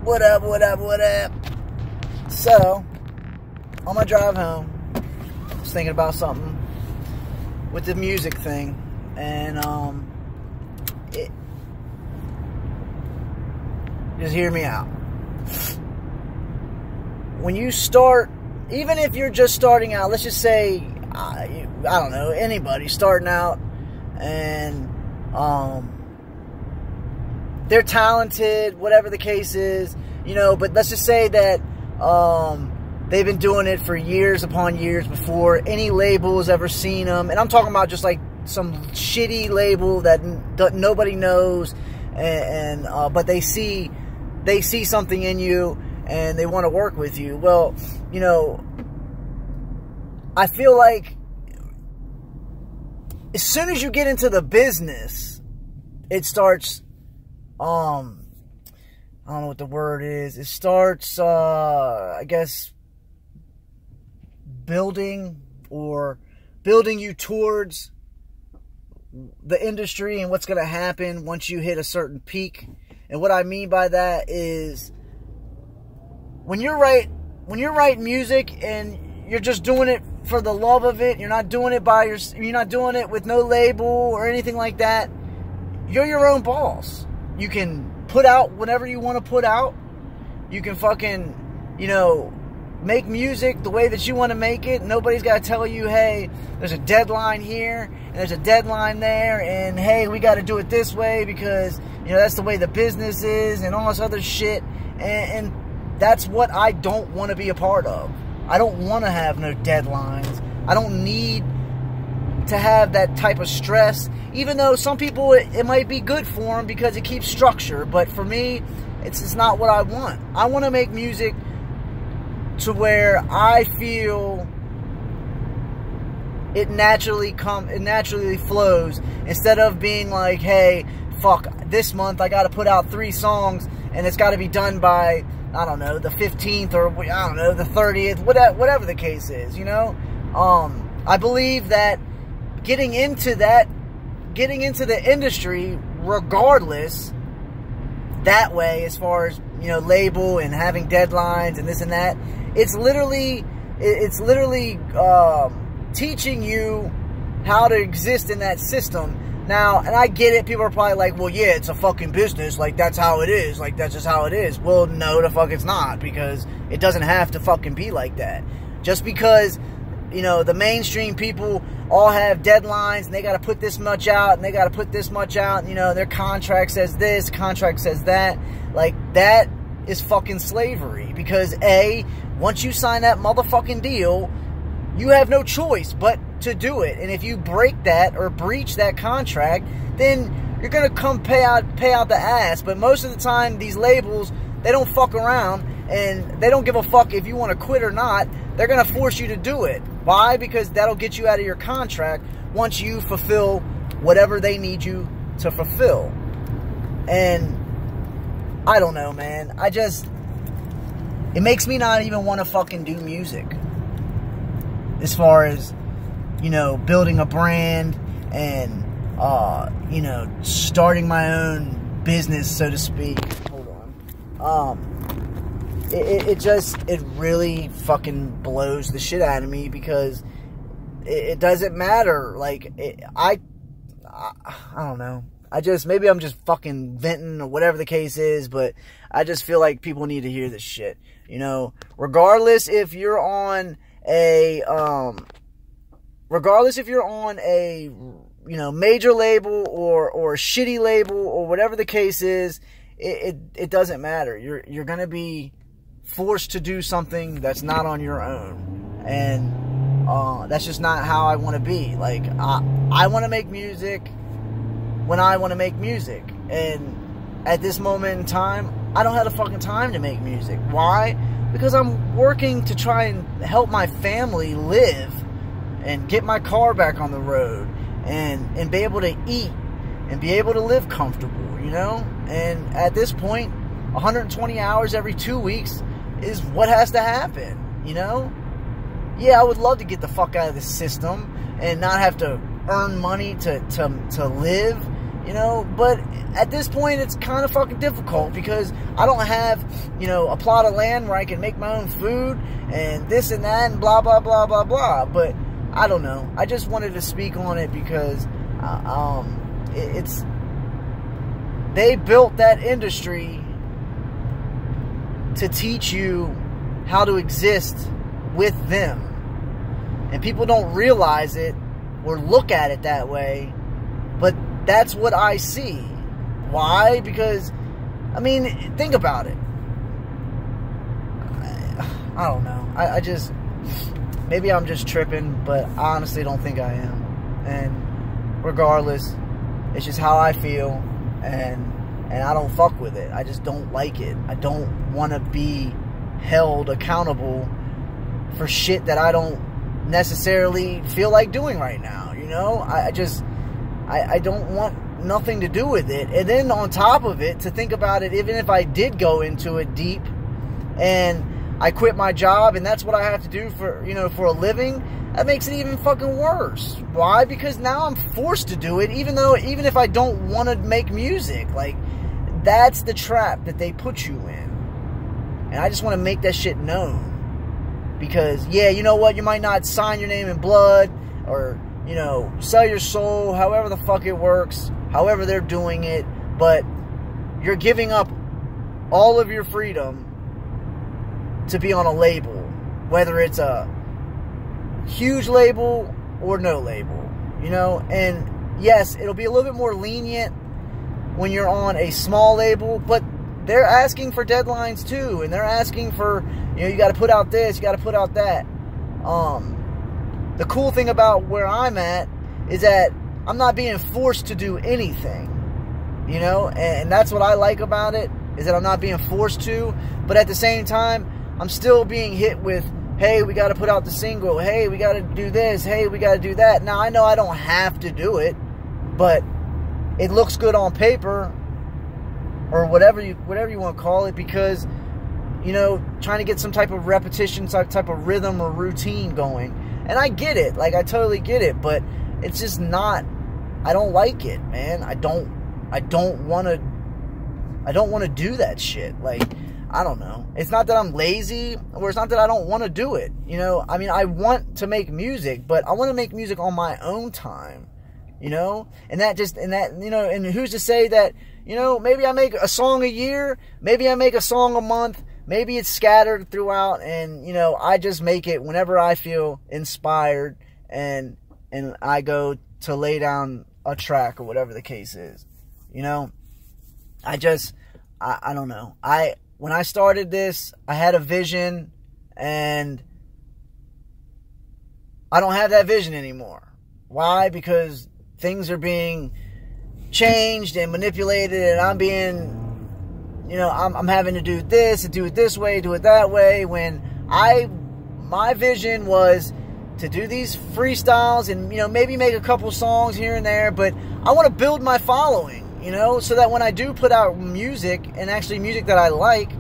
What up, what up, what up? So, on my drive home, I was thinking about something with the music thing. And, just hear me out. When you start, even if you're just starting out, let's just say, I don't know, anybody starting out, and, they're talented, whatever the case is, you know, but let's just say that they've been doing it for years upon years before any label has ever seen them. And I'm talking about just like some shitty label that nobody knows, but they see something in you and they want to work with you. Well, you know, I feel like as soon as you get into the business, it starts, I don't know what the word is. It starts, I guess, building you towards the industry and what's going to happen once you hit a certain peak. And what I mean by that is when you're writing music and you're just doing it for the love of it, you're not doing it you're not doing it with no label or anything like that. You're your own boss. You can put out whatever you want to put out. You can fucking, you know, make music the way that you want to make it. Nobody's got to tell you, hey, there's a deadline here and there's a deadline there, and hey, we got to do it this way because, you know, that's the way the business is and all this other shit. And that's what I don't want to be a part of. I don't want to have no deadlines. I don't need to have that type of stress, even though some people it might be good for them because it keeps structure. But for me, it's just not what I want. I want to make music to where I feel it naturally flows, instead of being like, hey, fuck, this month I got to put out 3 songs and it's got to be done by, I don't know, the 15th or I don't know, the 30th, whatever the case is, you know. I believe that getting into the industry, regardless, that way, as far as, you know, label and having deadlines and this and that, it's literally teaching you how to exist in that system. Now, and I get it, people are probably like, well, yeah, it's a fucking business, like, that's how it is, like, that's just how it is. Well, no, the fuck it's not, because it doesn't have to fucking be like that. Just because, you know, the mainstream people all have deadlines and they got to put this much out and they got to put this much out, and, you know, their contract says this, contract says that, like, that is fucking slavery. Because A, once you sign that motherfucking deal, you have no choice but to do it. And if you break that or breach that contract, then you're going to come pay out the ass. But most of the time, these labels, they don't fuck around, and they don't give a fuck if you want to quit or not. They're going to force you to do it. Why? Because that'll get you out of your contract once you fulfill whatever they need you to fulfill. And I don't know, man. It makes me not even want to fucking do music. As far as, you know, building a brand and, you know, starting my own business, so to speak. Hold on. It really fucking blows the shit out of me, because it doesn't matter. Like, I don't know. Maybe I'm just fucking venting or whatever the case is, but I just feel like people need to hear this shit. You know, regardless if you're on a, you know, major label or a shitty label or whatever the case is, it doesn't matter. You're going to be forced to do something that's not on your own. And, that's just not how I want to be. Like, I want to make music when I want to make music. And at this moment in time, I don't have the fucking time to make music. Why? Because I'm working to try and help my family live and get my car back on the road and be able to eat and be able to live comfortable, you know? And at this point, 120 hours every 2 weeks is what has to happen, you know? Yeah, I would love to get the fuck out of this system and not have to earn money to live You know, but at this point, it's kind of fucking difficult because I don't have, you know, a plot of land where I can make my own food and this and that and blah, blah, blah, blah, blah. But I don't know. I just wanted to speak on it because they built that industry to teach you how to exist with them. And people don't realize it or look at it that way, but that's what I see. Why? Because, I mean, think about it. I don't know. I just, maybe I'm just tripping, but I honestly don't think I am. And regardless, it's just how I feel, and I don't fuck with it. I just don't like it. I don't want to be held accountable for shit that I don't necessarily feel like doing right now. You know, I don't want nothing to do with it. And then on top of it, to think about it, even if I did go into it deep and I quit my job and that's what I have to do for, you know, for a living, that makes it even fucking worse. Why? Because now I'm forced to do it, even if I don't want to make music. Like, that's the trap that they put you in. And I just want to make that shit known. Because, yeah, you know what? You might not sign your name in blood or, you know, sell your soul, however the fuck it works, however they're doing it, but you're giving up all of your freedom to be on a label, whether it's a huge label or no label, you know. And yes, it'll be a little bit more lenient when you're on a small label, but they're asking for deadlines too, and they're asking for, you know, you got to put out this, you got to put out that. The cool thing about where I'm at is that I'm not being forced to do anything, you know, and that's what I like about it, is that I'm not being forced to, but at the same time, I'm still being hit with, hey, we got to put out the single, hey, we got to do this, hey, we got to do that. Now, I know I don't have to do it, but it looks good on paper, or whatever you want to call it, because, you know, trying to get some type of repetition, some type of rhythm or routine going. And I get it, like, I totally get it, but it's just not, I don't like it, man. I don't want to do that shit. Like, I don't know. It's not that I'm lazy, or it's not that I don't want to do it. You know, I mean, I want to make music, but I want to make music on my own time, you know? And that, you know, and who's to say that, you know, maybe I make a song a year, maybe I make a song a month, maybe it's scattered throughout, and, you know, I just make it whenever I feel inspired, and I go to lay down a track, or whatever the case is. You know, I don't know. When I started this, I had a vision, and I don't have that vision anymore. Why? Because things are being changed and manipulated, and I'm being, you know, I'm having to do this and do it this way, do it that way, when my vision was to do these freestyles and, you know, maybe make a couple songs here and there, but I want to build my following, you know, so that when I do put out music, and actually music that I like,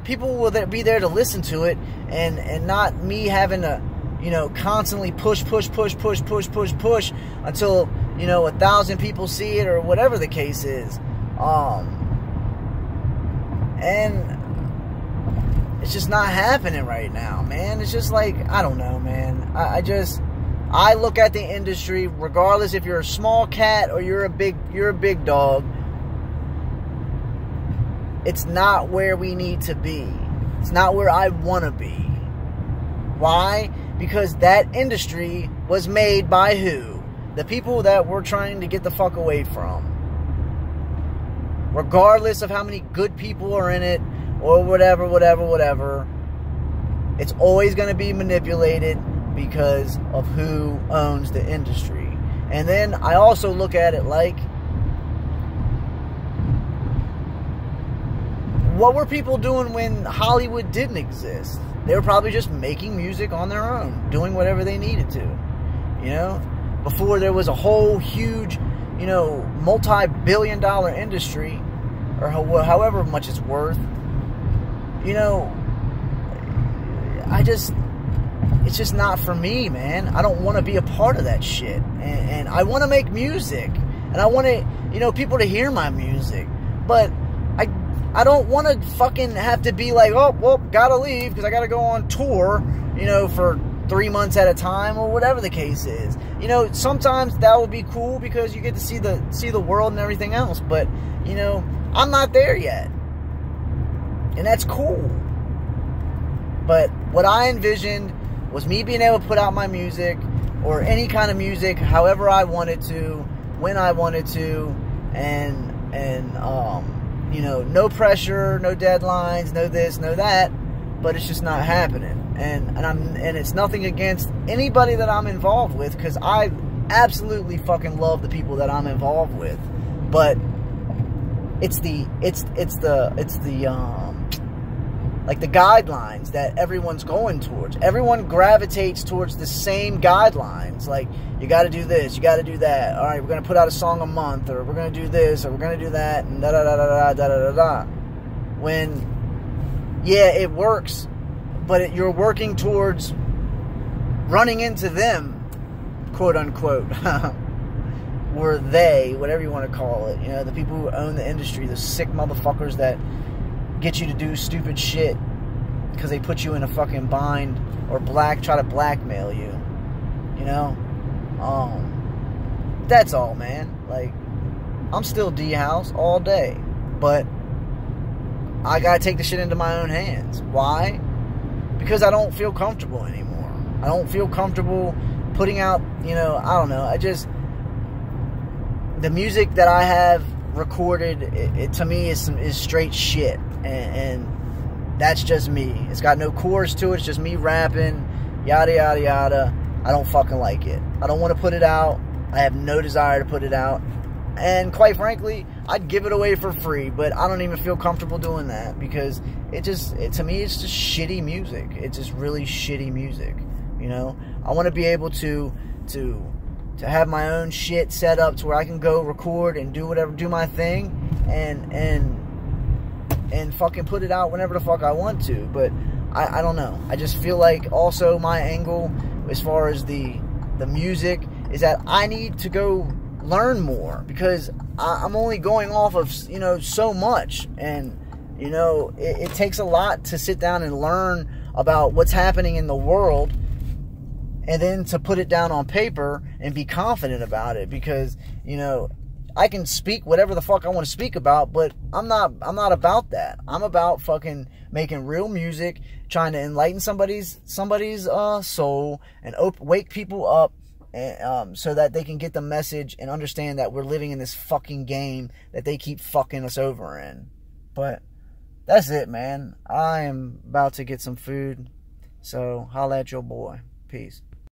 people will be there to listen to it, and not me having to, you know, constantly push until, you know, 1,000 people see it, or whatever the case is. And it's just not happening right now, man. It's just like, I don't know, man. I look at the industry, regardless if you're a small cat or you're a big dog, it's not where we need to be. It's not where I want to be. Why? Because that industry was made by who? The people that we're trying to get the fuck away from. Regardless of how many good people are in it, or whatever, it's always going to be manipulated because of who owns the industry. And then I also look at it like, what were people doing when Hollywood didn't exist? They were probably just making music on their own, doing whatever they needed to, you know? Before there was a whole huge, you know, multi-billion-dollar industry, or however much it's worth, you know, it's just not for me, man. I don't want to be a part of that shit. And I want to make music, and and I want to, you know, people to hear my music, but I don't want to fucking have to be like, oh, well, gotta leave because I gotta go on tour, you know, for 3 months at a time or whatever the case is. You know, sometimes that would be cool because you get to see the world and everything else, but, you know, I'm not there yet, and that's cool. But what I envisioned was me being able to put out my music, or any kind of music, however I wanted to, when I wanted to, and you know, no pressure, no deadlines, no this, no that, but it's just not happening. And it's nothing against anybody that I'm involved with, because I absolutely fucking love the people that I'm involved with, but it's the like the guidelines that everyone's going towards. Everyone gravitates towards the same guidelines. Like, you got to do this, you got to do that. All right, we're going to put out a song a month, or we're going to do this, or we're going to do that, and da da da da da da da da. When, yeah, it works, but you're working towards running into them, quote unquote, or they, whatever you want to call it. You know, the people who own the industry, the sick motherfuckers that get you to do stupid shit because they put you in a fucking bind, or try to blackmail you, you know. That's all, man. Like, I'm still D-House all day, but I gotta take the shit into my own hands. Why? Because I don't feel comfortable anymore. I don't feel comfortable putting out, you know, I don't know, the music that I have recorded, it to me is straight shit, and that's just me. It's got no chorus to it. It's just me rapping, yada yada yada. I don't fucking like it. I don't want to put it out. I have no desire to put it out, and quite frankly, I'd give it away for free, but I don't even feel comfortable doing that, because to me, it's just shitty music. It's just really shitty music, you know. I want to be able to have my own shit set up to where I can go record and do my thing, and fucking put it out whenever the fuck I want to. But I don't know. I just feel like also my angle as far as the music is that I need to go learn more, because I'm only going off of, you know, so much, and, you know, it takes a lot to sit down and learn about what's happening in the world, and then to put it down on paper and be confident about it, because, you know, I can speak whatever the fuck I want to speak about, but I'm not about that. I'm about fucking making real music, trying to enlighten somebody's soul, and wake people up, and, so that they can get the message and understand that we're living in this fucking game that they keep fucking us over in. But that's it, man. I am about to get some food, so holla at your boy. Peace.